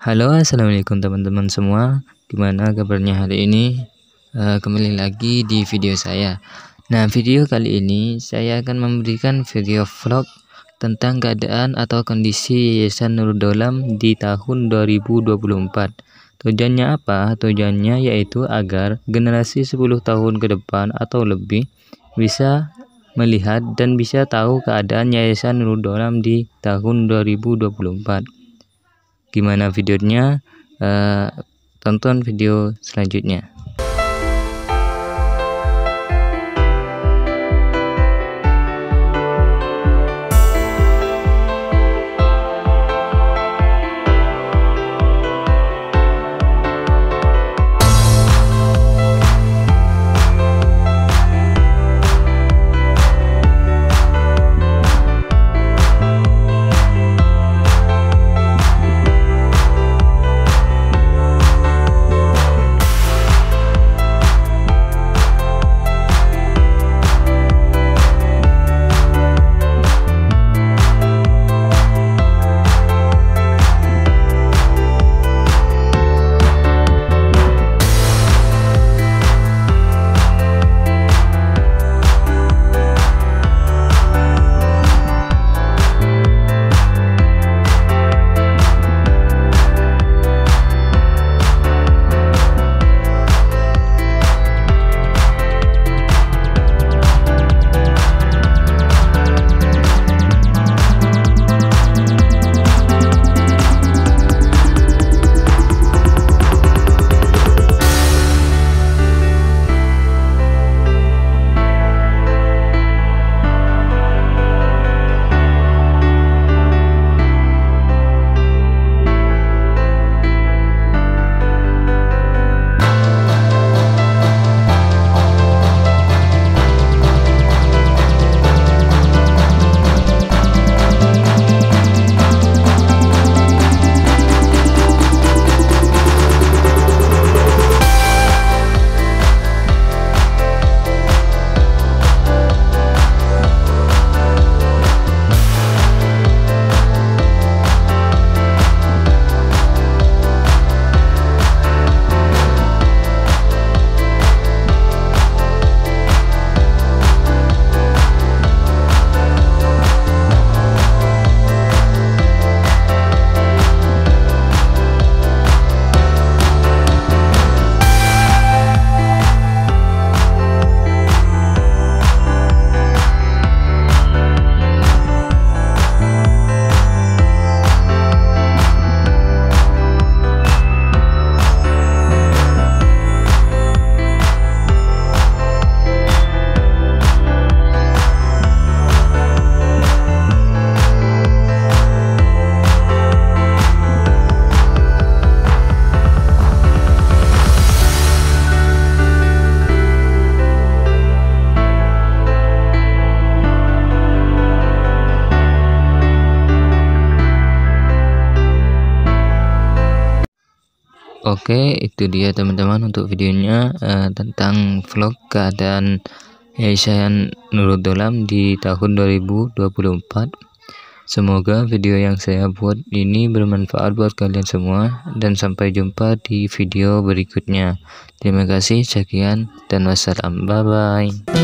Halo, assalamualaikum teman-teman semua. Gimana kabarnya hari ini? Kembali lagi di video saya. Nah, video kali ini saya akan memberikan video vlog tentang keadaan atau kondisi Yayasan Nurul Daulam di tahun 2024. Tujuannya apa? Tujuannya yaitu agar generasi 10 tahun ke depan atau lebih bisa melihat dan bisa tahu keadaan Yayasan Nurul Daulam di tahun 2024. Gimana videonya? Tonton video selanjutnya. Oke, itu dia teman-teman untuk videonya tentang vlog keadaan Yayasan Nurul Daulam di tahun 2024. Semoga video yang saya buat ini bermanfaat buat kalian semua, dan sampai jumpa di video berikutnya. Terima kasih, sekian dan wassalam. Bye bye.